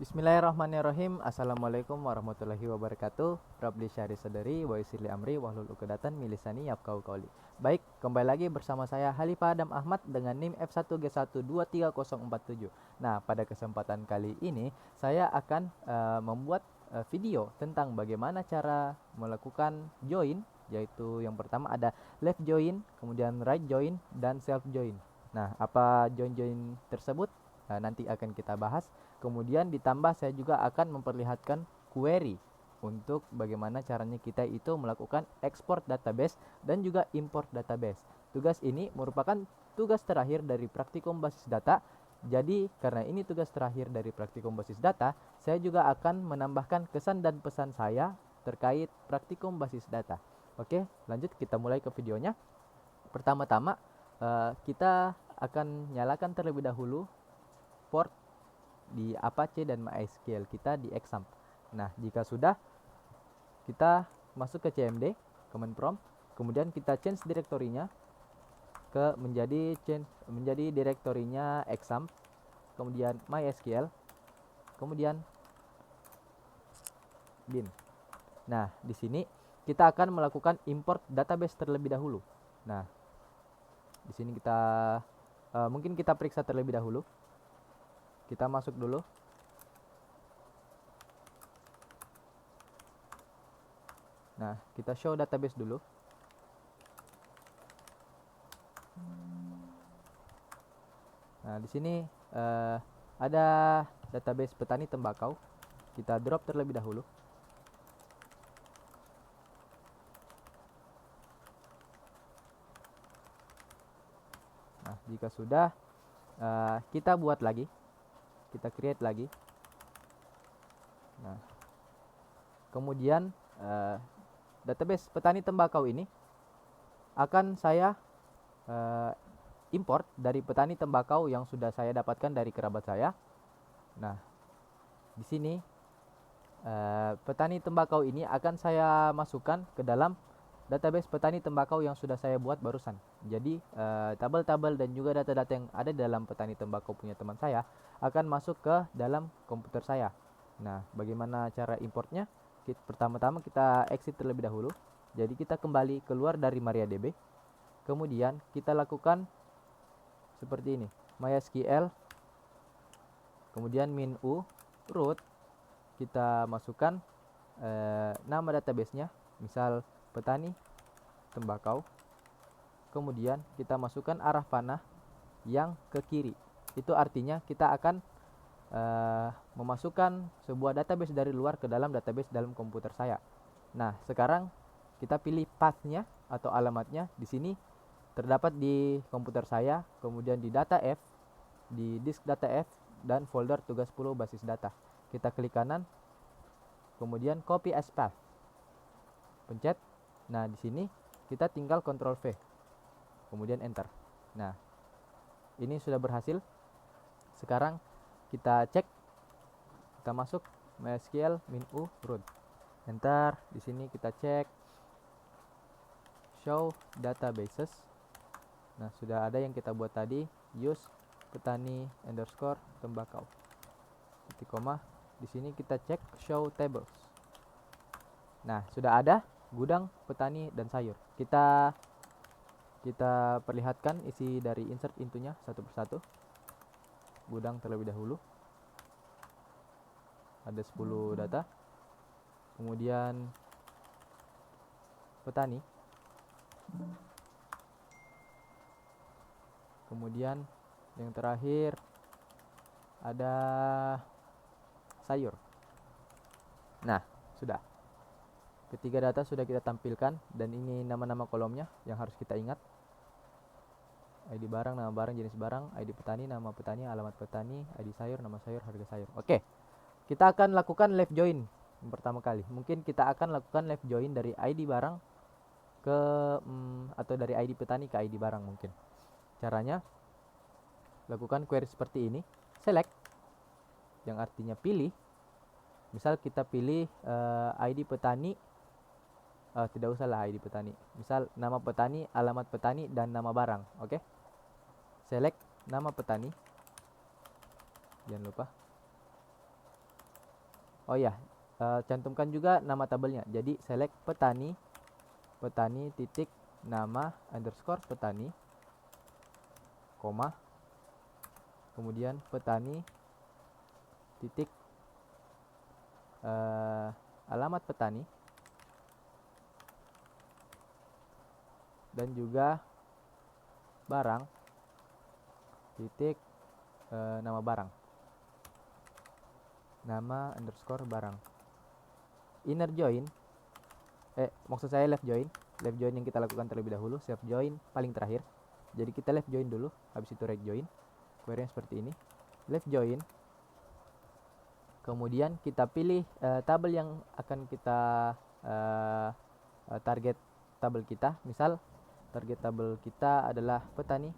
Bismillahirrahmanirrahim. Assalamualaikum warahmatullahi wabarakatuh. Rabbi syari sadari wa yassirli amri wahlul 'uqdatam min lisani yafqahu qawli. Baik, kembali lagi bersama saya Halifah Adam Ahmad dengan NIM F1G123047. Nah, pada kesempatan kali ini saya akan membuat video tentang bagaimana cara melakukan join, yaitu yang pertama ada left join, kemudian right join dan self join. Nah, apa join tersebut? Nanti akan kita bahas. Kemudian ditambah saya juga akan memperlihatkan query untuk bagaimana caranya kita itu melakukan export database dan juga import database. Tugas ini merupakan tugas terakhir dari praktikum basis data. Jadi karena ini tugas terakhir dari praktikum basis data, saya juga akan menambahkan kesan dan pesan saya terkait praktikum basis data. Oke, lanjut kita mulai ke videonya. Pertama-tama kita akan nyalakan terlebih dahulu port di Apache dan MySQL kita di Example. Nah, jika sudah, kita masuk ke CMD, command prompt, kemudian kita change direktorinya ke menjadi direktorinya Example, kemudian MySQL, kemudian bin. Nah, di sini kita akan melakukan import database terlebih dahulu. Nah, di sini kita mungkin kita periksa terlebih dahulu. Kita masuk dulu. Nah, kita show database dulu. Nah, di sini ada database petani tembakau. Kita drop terlebih dahulu. Nah, jika sudah, kita buat lagi. Kita create lagi. Nah, kemudian database petani tembakau ini akan saya import dari petani tembakau yang sudah saya dapatkan dari kerabat saya. Nah, di sini petani tembakau ini akan saya masukkan ke dalam database petani tembakau yang sudah saya buat barusan. Jadi tabel-tabel dan juga data-data yang ada di dalam petani tembakau punya teman saya akan masuk ke dalam komputer saya. Nah, bagaimana cara importnya? Pertama-tama kita exit terlebih dahulu. Jadi kita kembali keluar dari MariaDB. Kemudian kita lakukan seperti ini. MySQL, kemudian min-u root, kita masukkan nama databasenya, misal petani tembakau. Kemudian kita masukkan arah panah yang ke kiri. Itu artinya kita akan memasukkan sebuah database dari luar ke dalam database dalam komputer saya. Nah, sekarang kita pilih pathnya atau alamatnya. Di sini terdapat di komputer saya, kemudian di data F, di disk data F, dan folder tugas 10 basis data. Kita klik kanan, kemudian copy as path, pencet. Nah, di sini kita tinggal Ctrl V, kemudian enter. Nah, ini sudah berhasil. Sekarang kita cek, kita masuk MySQL min-u root, enter. Di sini kita cek show databases. Nah, sudah ada yang kita buat tadi, use petani underscore tembakau, titik koma. Di sini kita cek show tables. Nah, sudah ada gudang petani dan sayur. Kita perlihatkan isi dari insert intunya satu persatu. Gudang terlebih dahulu, ada 10 data. Kemudian petani, kemudian yang terakhir ada sayur. Nah, sudah. Ketiga data sudah kita tampilkan, dan ini nama-nama kolomnya yang harus kita ingat. ID barang, nama barang, jenis barang, ID petani, nama petani, alamat petani, ID sayur, nama sayur, harga sayur. Oke, kita akan lakukan left join yang pertama kali. Mungkin kita akan lakukan left join dari ID barang ke atau dari ID petani ke ID barang mungkin. Caranya, lakukan query seperti ini. Select, yang artinya pilih. Misal kita pilih ID petani, tidak usahlah ID petani. Misal nama petani, alamat petani, dan nama barang. Oke. Select nama petani, jangan lupa. Oh ya, cantumkan juga nama tabelnya. Jadi select petani, petani titik nama underscore petani, koma, kemudian petani titik alamat petani, dan juga barang titik nama barang, nama underscore barang. Inner join, maksud saya left join yang kita lakukan terlebih dahulu. Self join paling terakhir. Jadi kita left join dulu, habis itu right join. Query seperti ini, left join. Kemudian kita pilih tabel yang akan kita target tabel kita. Misal target tabel kita adalah petani,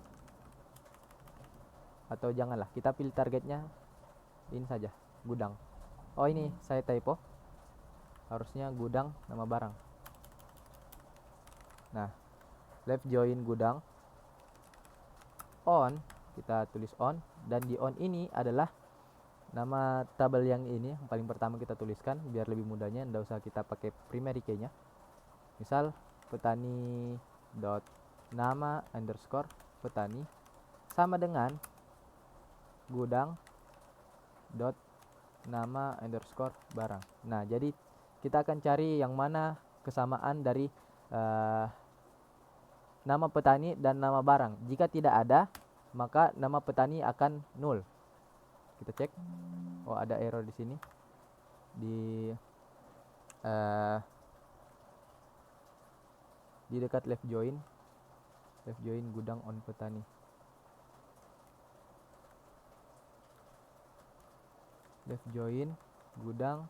atau janganlah, kita pilih targetnya ini saja, gudang. Oh, ini saya typo, harusnya gudang nama barang. Nah, left join gudang, on, kita tulis on, dan di on ini adalah nama tabel yang ini yang paling pertama kita tuliskan biar lebih mudahnya, tidak usah kita pakai primary key nya. Misal petani dot nama underscore petani sama dengan gudang dot nama underscore barang. Nah, jadi kita akan cari yang mana kesamaan dari nama petani dan nama barang. Jika tidak ada, maka nama petani akan null. Kita cek. Oh, ada error di sini. Di dekat left join gudang on petani. Left join gudang.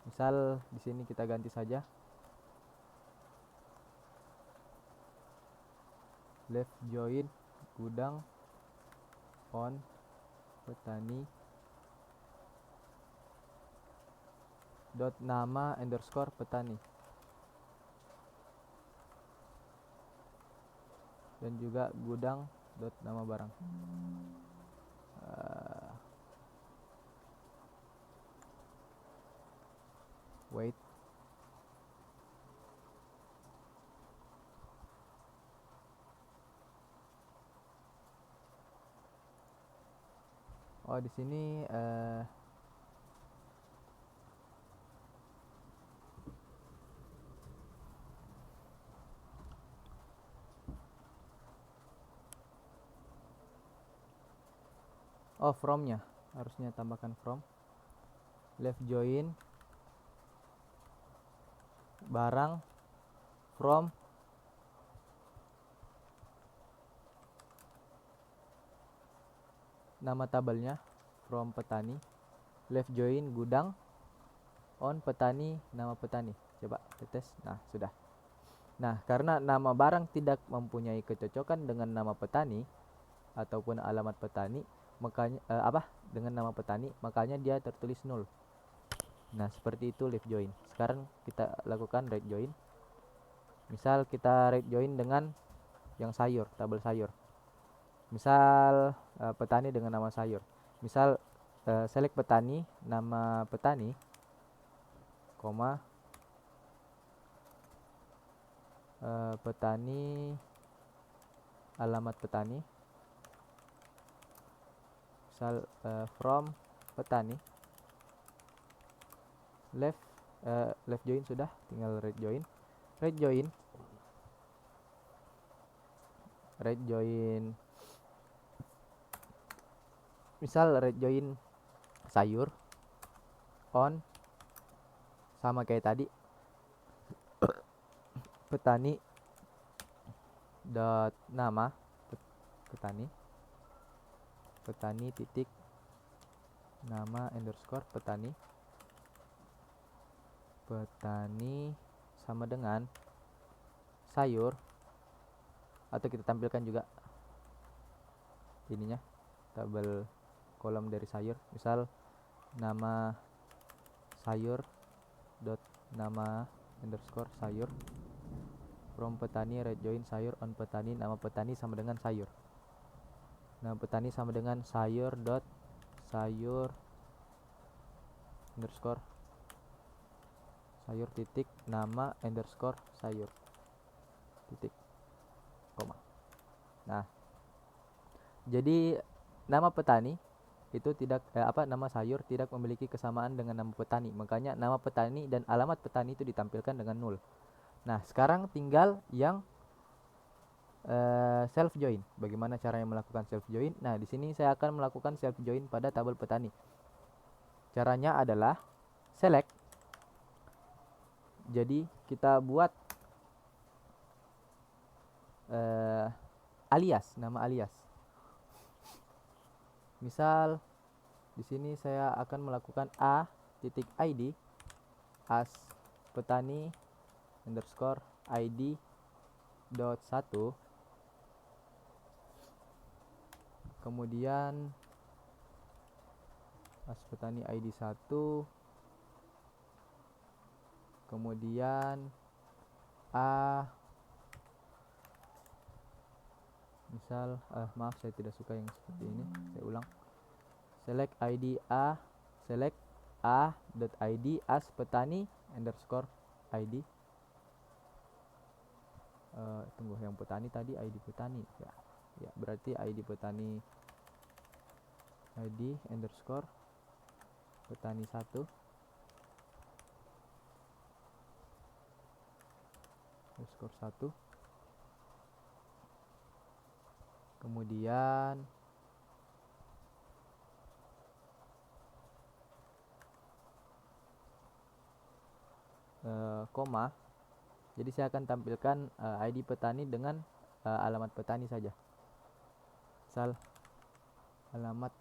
Misal di sini kita ganti saja left join gudang on petani dot nama underscore petani, dan juga gudang dot nama barang. Wait, oh di sini oh from-nya harusnya tambahkan from. Left join barang from nama tabelnya from petani, left join gudang on petani nama petani. Coba tes. Nah, sudah. Nah, karena nama barang tidak mempunyai kecocokan dengan nama petani ataupun alamat petani, makanya dengan nama petani, makanya dia tertulis null. Nah, seperti itu left join. Sekarang kita lakukan right join. Misal kita right join dengan yang sayur, tabel sayur. Misal petani dengan nama sayur. Misal select petani, nama petani, koma, petani, alamat petani. Misal from petani, left join sudah, tinggal right join. Right join misal right join sayur on, sama kayak tadi, petani dot nama petani titik nama underscore petani sama dengan sayur, atau kita tampilkan juga ininya, tabel kolom dari sayur. Misal nama sayur dot nama underscore sayur from petani right join sayur on petani nama petani sama dengan sayur. Nama petani sama dengan sayur dot sayur underscore sayur titik nama underscore sayur titik koma. Nah, jadi nama petani itu tidak nama sayur tidak memiliki kesamaan dengan nama petani, makanya nama petani dan alamat petani itu ditampilkan dengan nol. Nah, sekarang tinggal yang self join. Bagaimana caranya melakukan self join? Nah, di sini saya akan melakukan self join pada tabel petani. Caranya adalah select. Jadi kita buat alias, nama alias. Misal di sini saya akan melakukan a.id as petani underscore id dot 1, kemudian as petani id 1, kemudian misal maaf, saya tidak suka yang seperti ini, saya ulang. Select id select a.id as petani underscore id. Tunggu, yang petani tadi id petani ya berarti id petani id underscore petani 1 underscore 1, kemudian koma. Jadi saya akan tampilkan id petani dengan alamat petani saja. Misal alamat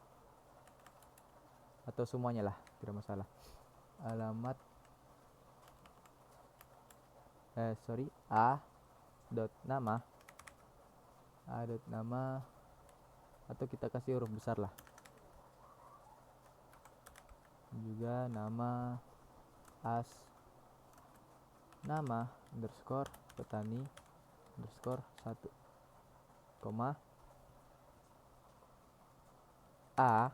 atau semuanya lah, tidak masalah. Alamat a dot nama atau kita kasih huruf besar lah. Juga nama as nama underscore petani underscore 1, koma a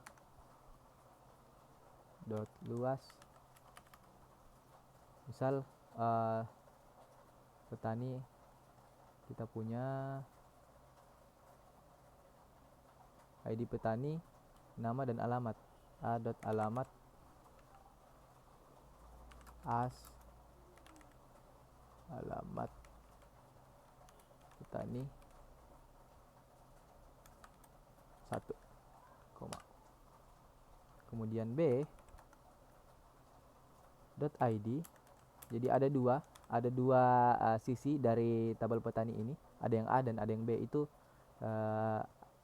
dot luas. Misal petani kita punya id petani, nama dan alamat. A dot alamat as alamat petani 1, koma. Kemudian b dot id. Jadi ada dua sisi dari tabel petani ini, ada yang A dan ada yang B. Itu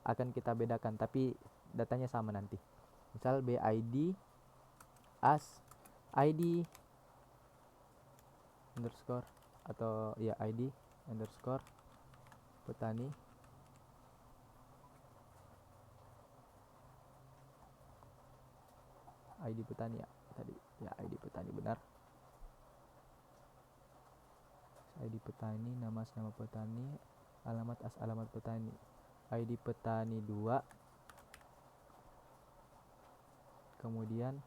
akan kita bedakan, tapi datanya sama nanti. Misal BID as ID underscore atau ya ID underscore petani ID petani ya tadi ya, ID petani benar. ID petani, nama petani, alamat as alamat petani, ID petani 2, kemudian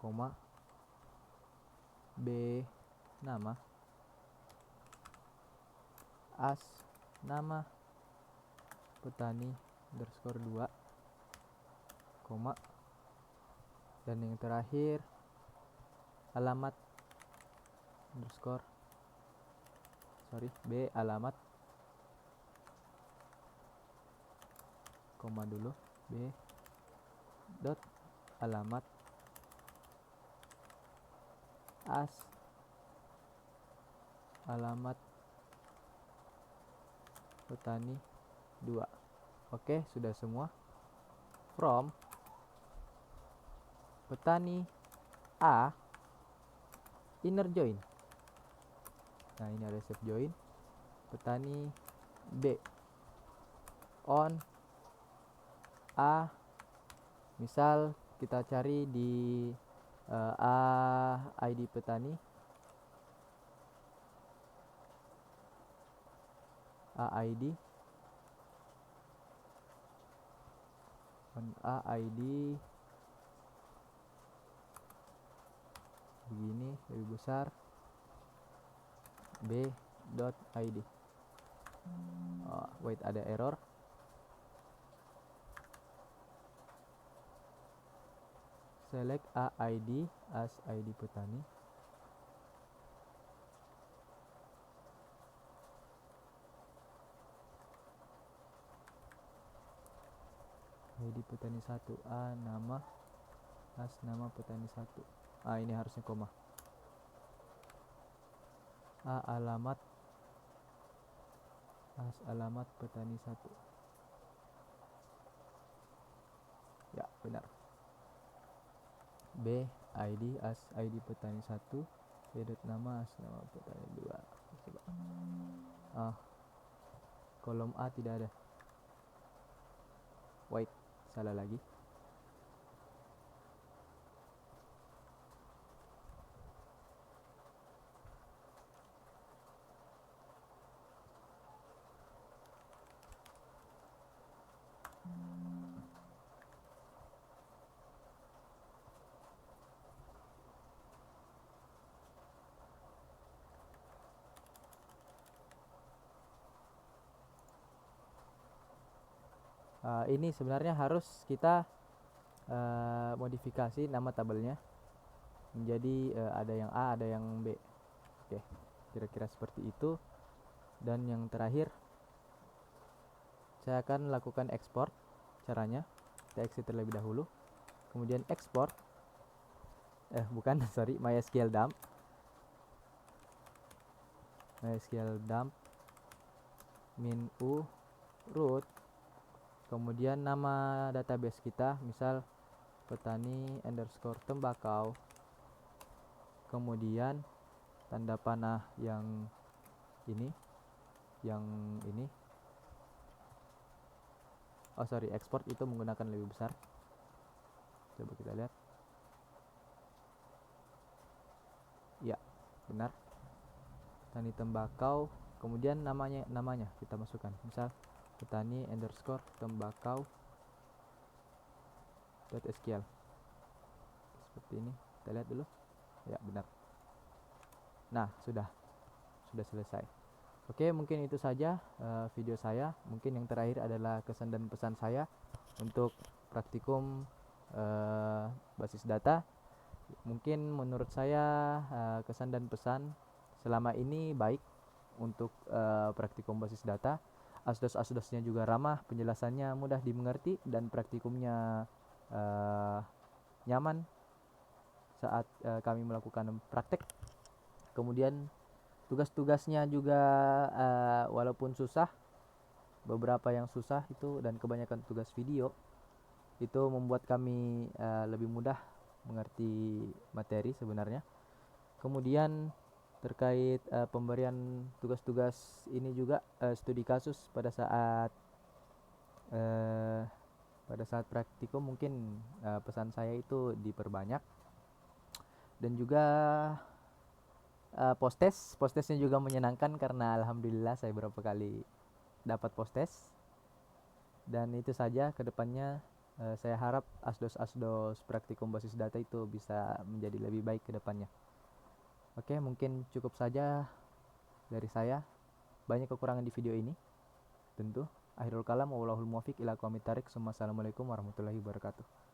koma B nama as nama petani underscore 2, koma, dan yang terakhir alamat underscore B alamat, koma dulu, B dot alamat as alamat petani 2. Oke, sudah semua. From petani A inner join. Nah, ini ada save join. Petani B on A. Misal kita cari di ID petani ID A ID begini lebih besar b dot id. Oh, wait, ada error. Select a id as id petani. ID petani 1, a nama as nama petani 1. Ini harusnya koma. A alamat as alamat petani 1. Ya, benar. B ID as ID petani 1, B dot nama as nama petani 2. Coba. Kolom A tidak ada. Wait, salah lagi. Ini sebenarnya harus kita modifikasi nama tabelnya menjadi ada yang A, ada yang B. Oke, kira-kira seperti itu. Dan yang terakhir, saya akan lakukan ekspor. Caranya, kita exit terlebih dahulu, kemudian ekspor. Bukan, sorry, MySQL dump. MySQL dump min u root, kemudian nama database kita, misal petani underscore tembakau, kemudian tanda panah yang ini, oh sorry, export itu menggunakan lebih besar. Coba kita lihat. Ya, benar, petani tembakau, kemudian namanya kita masukkan, misal petani underscore tembakau .sql seperti ini. Kita lihat dulu. Ya, benar. Nah, sudah selesai. Oke, mungkin itu saja video saya. Mungkin yang terakhir adalah kesan dan pesan saya untuk praktikum basis data. Mungkin menurut saya kesan dan pesan selama ini baik untuk praktikum basis data. Asdos-asdosnya juga ramah, penjelasannya mudah dimengerti, dan praktikumnya nyaman saat kami melakukan praktek. Kemudian tugas-tugasnya juga walaupun susah, beberapa yang susah itu dan kebanyakan tugas video itu membuat kami lebih mudah mengerti materi sebenarnya. Kemudian terkait pemberian tugas-tugas ini juga studi kasus pada saat praktikum, mungkin pesan saya itu diperbanyak. Dan juga posttestnya juga menyenangkan karena alhamdulillah saya beberapa kali dapat posttest. Dan itu saja, kedepannya saya harap asdos praktikum basis data itu bisa menjadi lebih baik kedepannya. Oke, mungkin cukup saja dari saya. Banyak kekurangan di video ini tentu. Akhirul kalam, wallahul muwaffiq ila aqwamit thariq. Assalamualaikum warahmatullahi wabarakatuh.